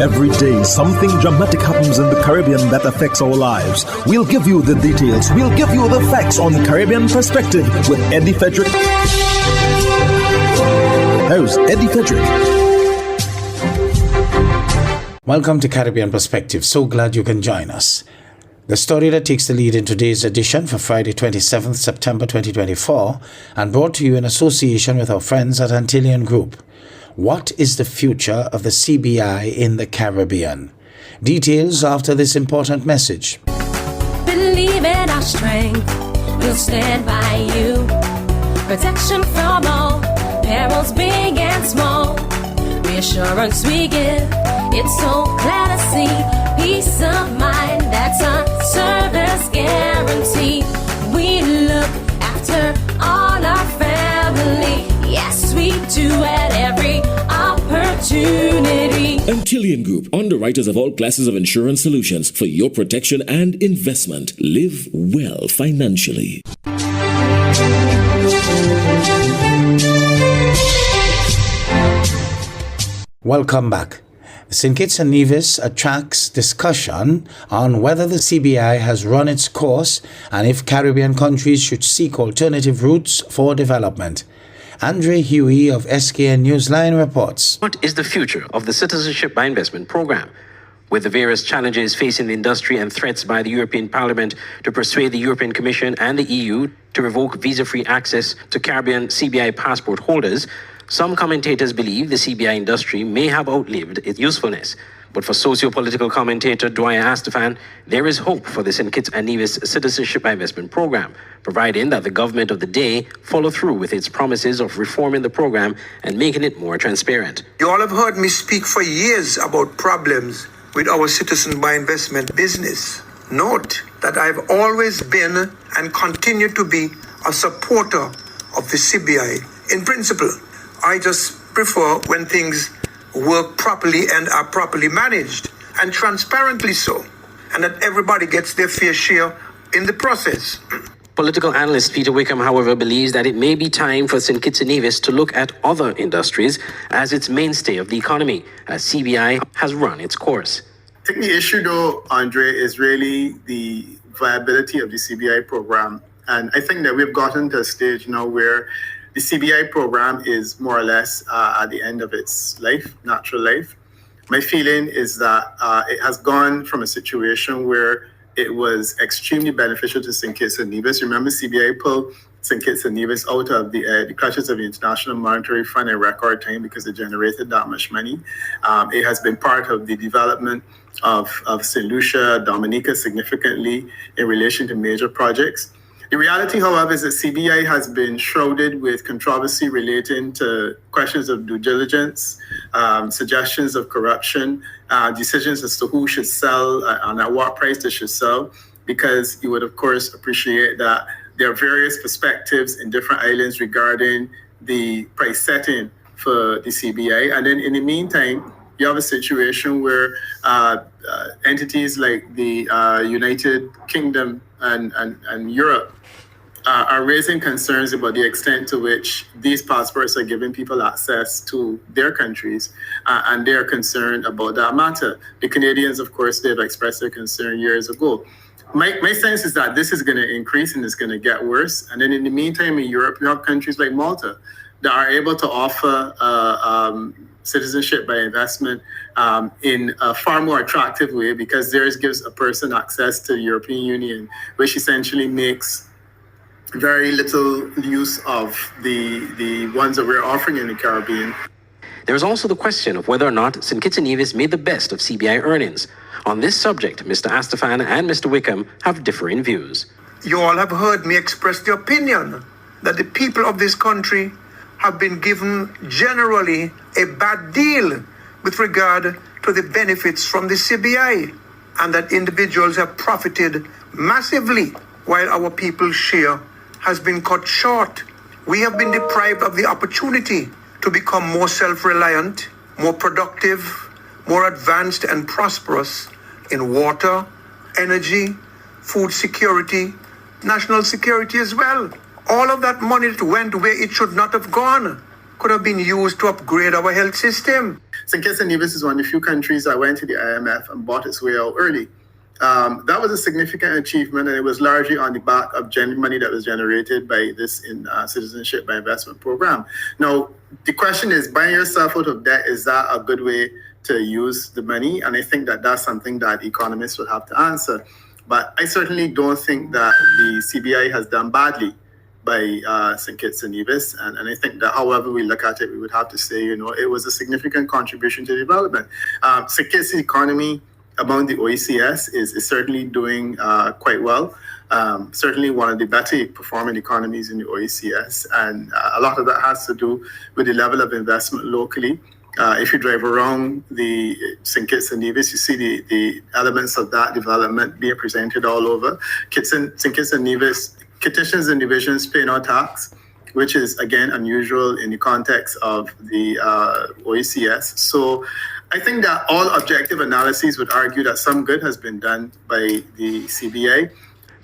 Every day, something dramatic happens in the Caribbean that affects our lives. We'll give you the details. We'll give you the facts on Caribbean Perspective with Eddie Frederick. Here's Eddie Frederick. Welcome to Caribbean Perspective. So glad you can join us. The story that takes the lead in today's edition for Friday, 27th September 2024, and brought to you in association with our friends at Antillean Group. What is the future of the CBI in the Caribbean? Details after this important message. Believe in our strength, we'll stand by you. Protection from all, perils big and small. Reassurance we give, it's so clear to see. Peace of mind, that's our service guarantee. We look after all our family. Yes, we do at every opportunity. Antillean Group, underwriters of all classes of insurance solutions for your protection and investment. Live well financially. Welcome back. St. Kitts and Nevis attracts discussion on whether the CBI has run its course and if Caribbean countries should seek alternative routes for development. Andre Huey of SKN Newsline reports. What is the future of the Citizenship by Investment program? With the various challenges facing the industry and threats by the European Parliament to persuade the European Commission and the EU to revoke visa-free access to Caribbean CBI passport holders, some commentators believe the CBI industry may have outlived its usefulness. But for socio-political commentator Dwyer Astafan, there is hope for the St. Kitts and Nevis Citizenship by Investment program, providing that the government of the day follow through with its promises of reforming the program and making it more transparent. You all have heard me speak for years about problems with our Citizen by Investment business. Note that I've always been and continue to be a supporter of the CBI. In principle, I just prefer when things work properly and are properly managed, and transparently so, and that everybody gets their fair share in the process. Political analyst Peter Wickham, however, believes that it may be time for St. Kitts and Nevis to look at other industries as its mainstay of the economy, as CBI has run its course. I think the issue, though, Andre, is really the viability of the CBI program. And I think that we've gotten to a stage now where the CBI program is more or less at the end of its life, natural life. My feeling is that it has gone from a situation where it was extremely beneficial to St. Kitts and Nevis. Remember, CBI pulled St. Kitts and Nevis out of the clutches of the International Monetary Fund in record time because it generated that much money. It has been part of the development of St. Lucia, Dominica significantly in relation to major projects. The reality, however, is that CBI has been shrouded with controversy relating to questions of due diligence, suggestions of corruption, decisions as to who should sell and at what price they should sell, because you would, of course, appreciate that there are various perspectives in different islands regarding the price setting for the CBI. And then in the meantime, you have a situation where entities like the United Kingdom and Europe are raising concerns about the extent to which these passports are giving people access to their countries, and they're concerned about that matter. The Canadians, of course, they've expressed their concern years ago. My sense is that this is going to increase and it's going to get worse. And then in the meantime, in Europe, you have countries like Malta that are able to offer citizenship by investment in a far more attractive way, because theirs gives a person access to the European Union, which essentially makes very little use of the ones that we're offering in the Caribbean. There is also the question of whether or not St. Kitts and Nevis made the best of CBI earnings. On this subject, Mr. Astafan and Mr. Wickham have differing views. You all have heard me express the opinion that the people of this country have been given generally a bad deal with regard to the benefits from the CBI, and that individuals have profited massively while our people's share has been cut short. We have been deprived of the opportunity to become more self-reliant, more productive, more advanced and prosperous in water, energy, food security, national security as well. All of that money that went where it should not have gone could have been used to upgrade our health system. St. Kitts and Nevis is one of the few countries that went to the IMF and bought its way out early. That was a significant achievement, and it was largely on the back of money that was generated by this Citizenship by Investment program. Now, the question is, buying yourself out of debt, is that a good way to use the money? And I think that that's something that economists will have to answer. But I certainly don't think that the CBI has done badly by St. Kitts and Nevis. And I think that however we look at it, we would have to say, it was a significant contribution to development. St. Kitts' economy among the OECS is certainly doing quite well. Certainly one of the better performing economies in the OECS. And a lot of that has to do with the level of investment locally. If you drive around the St. Kitts and Nevis, you see the elements of that development being presented all over. St. Kitts and Nevis, petitions and divisions pay no tax, which is, again, unusual in the context of the OECS. So I think that all objective analyses would argue that some good has been done by the CBI.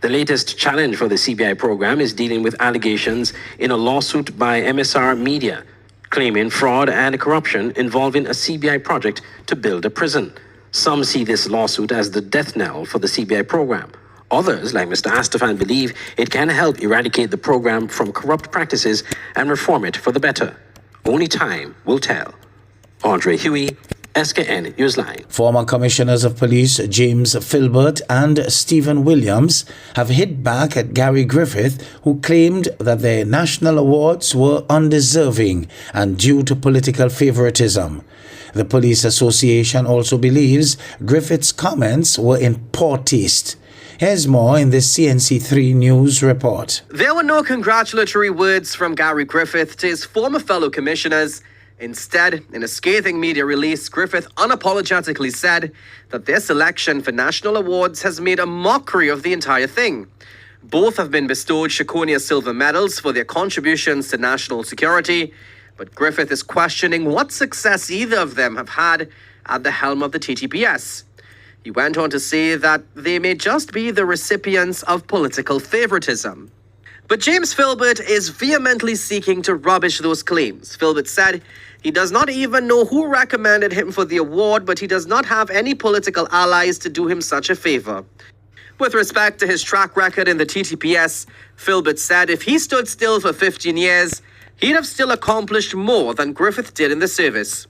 The latest challenge for the CBI program is dealing with allegations in a lawsuit by MSR Media, claiming fraud and corruption involving a CBI project to build a prison. Some see this lawsuit as the death knell for the CBI program. Others, like Mr. Astafan, believe it can help eradicate the program from corrupt practices and reform it for the better. Only time will tell. Andre Huey, SKN Newsline. Former Commissioners of Police James Filbert and Stephen Williams have hit back at Gary Griffith, who claimed that their national awards were undeserving and due to political favoritism. The Police Association also believes Griffith's comments were in poor taste. Here's more in this CNC3 News report. There were no congratulatory words from Gary Griffith to his former fellow commissioners. Instead, in a scathing media release, Griffith unapologetically said that their selection for national awards has made a mockery of the entire thing. Both have been bestowed Shakonia Silver medals for their contributions to national security, but Griffith is questioning what success either of them have had at the helm of the TTPS. He went on to say that they may just be the recipients of political favoritism. But James Filbert is vehemently seeking to rubbish those claims. Filbert said he does not even know who recommended him for the award, but he does not have any political allies to do him such a favor. With respect to his track record in the TTPS, Filbert said if he stood still for 15 years, he'd have still accomplished more than Griffith did in the service.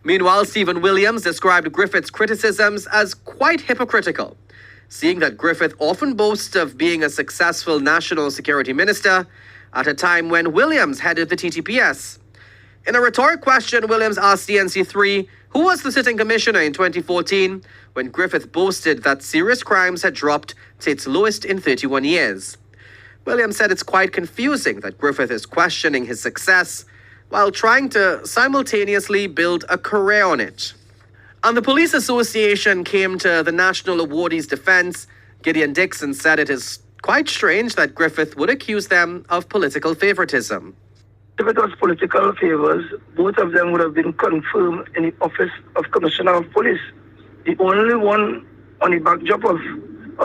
Meanwhile, Stephen Williams described Griffith's criticisms as quite hypocritical, seeing that Griffith often boasts of being a successful national security minister at a time when Williams headed the TTPS. In a rhetoric question, Williams asked CNC3 who was the sitting commissioner in 2014 when Griffith boasted that serious crimes had dropped to its lowest in 31 years. Williams said it's quite confusing that Griffith is questioning his success while trying to simultaneously build a career on it. And the Police Association came to the national awardees' defense. Gideon Dixon said it is quite strange that Griffith would accuse them of political favoritism. If it was political favors, both of them would have been confirmed in the office of Commissioner of Police. The only one on the backdrop of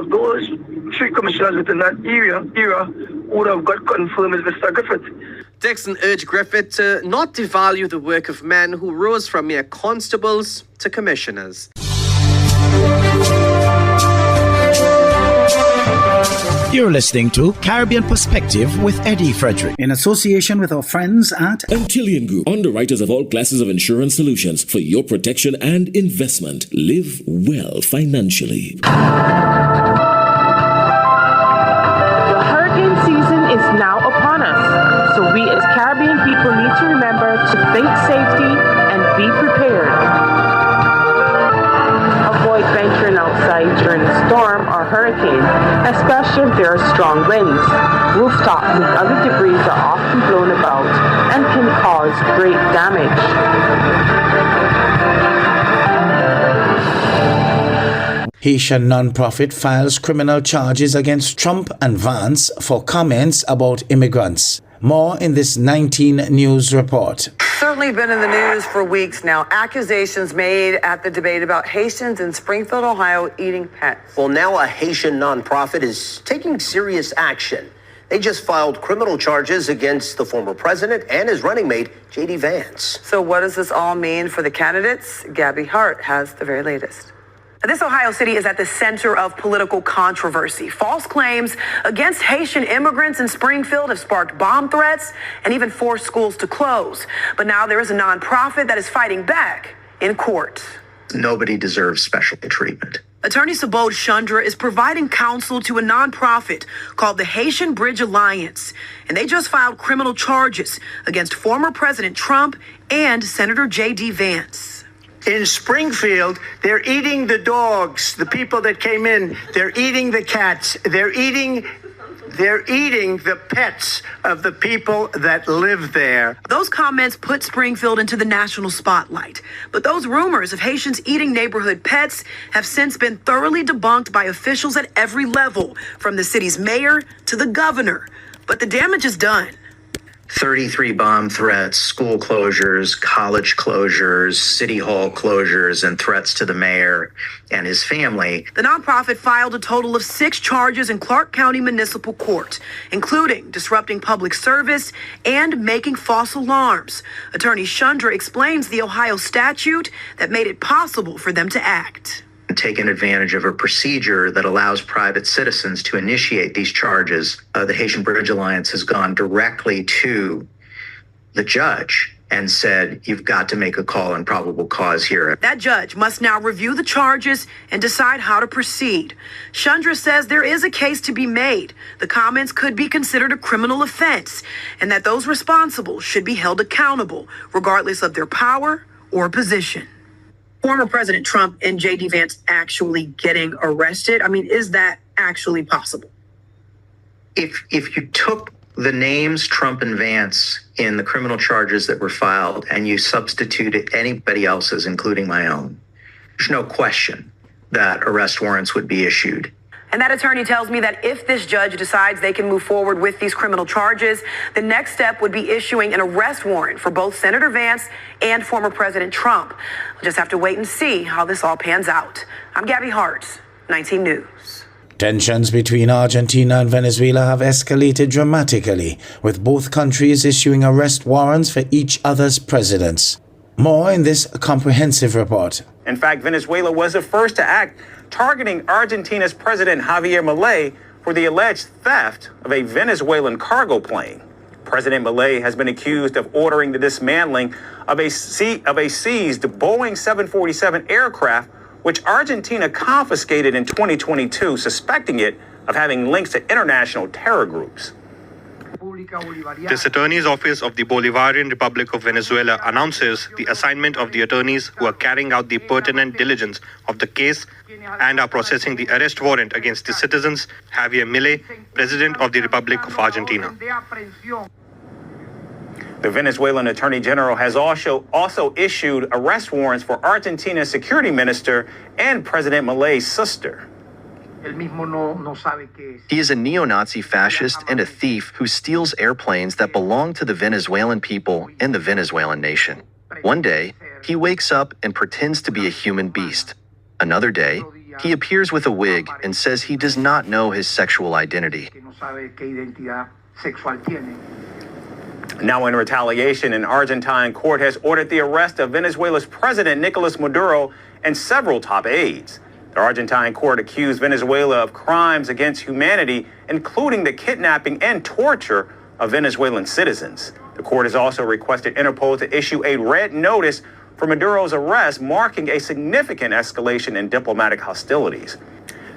those three commissioners within that era who would have got confirmed is Mr. Griffith. Dixon urged Griffith to not devalue the work of men who rose from mere constables to commissioners. You're listening to Caribbean Perspective with Eddie Frederick, in association with our friends at Antillian Group, underwriters of all classes of insurance solutions for your protection and investment. Live well financially. The hurricane season is now upon us, so we as Caribbean people need to remember to think safety and be prepared. Avoid venturing outside during a storm or hurricane, especially if there are strong winds. Rooftops and other debris are often blown about and can cause great damage. Haitian non-profit files criminal charges against Trump and Vance for comments about immigrants. More in this 19 News report. Certainly been in the news for weeks now. Accusations made at the debate about Haitians in Springfield, Ohio, eating pets. Well, now a Haitian nonprofit is taking serious action. They just filed criminal charges against the former president and his running mate, J.D. Vance. So what does this all mean for the candidates? Gabby Hart has the very latest. This Ohio city is at the center of political controversy. False claims against Haitian immigrants in Springfield have sparked bomb threats and even forced schools to close. But now there is a nonprofit that is fighting back in court. Nobody deserves special treatment. Attorney Subodh Chandra is providing counsel to a nonprofit called the Haitian Bridge Alliance, and they just filed criminal charges against former President Trump and Senator J.D. Vance. In Springfield, they're eating the dogs, the people that came in. They're eating the cats. They're eating the pets of the people that live there. Those comments put Springfield into the national spotlight. But those rumors of Haitians eating neighborhood pets have since been thoroughly debunked by officials at every level, from the city's mayor to the governor. But the damage is done. 33 bomb threats, school closures, college closures, city hall closures, and threats to the mayor and his family. The nonprofit filed a total of 6 charges in Clark County Municipal Court, including disrupting public service and making false alarms. Attorney Chandra explains the Ohio statute that made it possible for them to act. Taken advantage of a procedure that allows private citizens to initiate these charges. The Haitian Bridge Alliance has gone directly to the judge and said, you've got to make a call on probable cause here. That judge must now review the charges and decide how to proceed. Chandra says there is a case to be made. The comments could be considered a criminal offense, and that those responsible should be held accountable, regardless of their power or position. Former President Trump and J.D. Vance actually getting arrested? I mean, is that actually possible? If you took the names Trump and Vance in the criminal charges that were filed and you substituted anybody else's, including my own, there's no question that arrest warrants would be issued. And that attorney tells me that if this judge decides they can move forward with these criminal charges, the next step would be issuing an arrest warrant for both Senator Vance and former President Trump. We'll just have to wait and see how this all pans out. I'm Gabby Hart, 19 News. Tensions between Argentina and Venezuela have escalated dramatically, with both countries issuing arrest warrants for each other's presidents. More in this comprehensive report. In fact, Venezuela was the first to act, targeting Argentina's President Javier Milei for the alleged theft of a Venezuelan cargo plane. President Milei has been accused of ordering the dismantling of a seized Boeing 747 aircraft, which Argentina confiscated in 2022, suspecting it of having links to international terror groups. This Attorney's Office of the Bolivarian Republic of Venezuela announces the assignment of the attorneys who are carrying out the pertinent diligence of the case and are processing the arrest warrant against the citizens Javier Milei, President of the Republic of Argentina. The Venezuelan Attorney General has also issued arrest warrants for Argentina's security minister and President Milei's sister. He is a neo-Nazi fascist and a thief who steals airplanes that belong to the Venezuelan people and the Venezuelan nation. One day, he wakes up and pretends to be a human beast. Another day, he appears with a wig and says he does not know his sexual identity. Now in retaliation, an Argentine court has ordered the arrest of Venezuela's President Nicolas Maduro and several top aides. The Argentine court accused Venezuela of crimes against humanity, including the kidnapping and torture of Venezuelan citizens. The court has also requested Interpol to issue a red notice for Maduro's arrest, marking a significant escalation in diplomatic hostilities.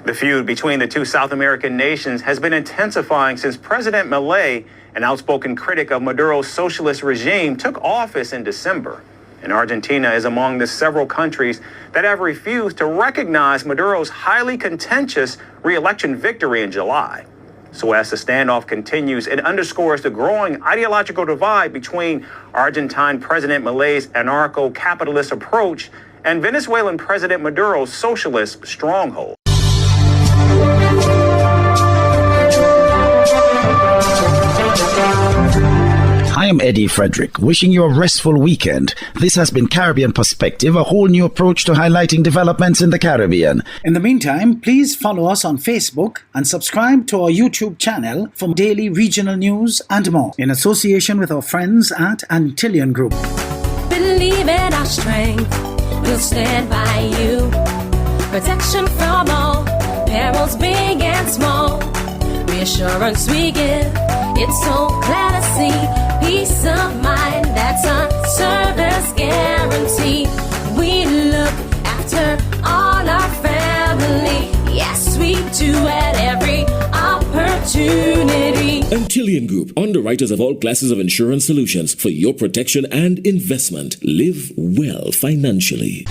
The feud between the two South American nations has been intensifying since President Milei, an outspoken critic of Maduro's socialist regime, took office in December. And Argentina is among the several countries that have refused to recognize Maduro's highly contentious re-election victory in July. So as the standoff continues, it underscores the growing ideological divide between Argentine President Milei's anarcho-capitalist approach and Venezuelan President Maduro's socialist stronghold. I am Eddie Frederick, wishing you a restful weekend. This has been Caribbean Perspective, a whole new approach to highlighting developments in the Caribbean. In the meantime, please follow us on Facebook and subscribe to our YouTube channel for daily regional news and more, in association with our friends at Antillian Group. Believe in our strength, we'll stand by you. Protection from all perils, big and small. Reassurance we give, it's so clear to see. Peace of mind, that's our service guarantee. We look after all our family. Yes, we do at every opportunity. Antillian Group, underwriters of all classes of insurance solutions for your protection and investment. Live well financially.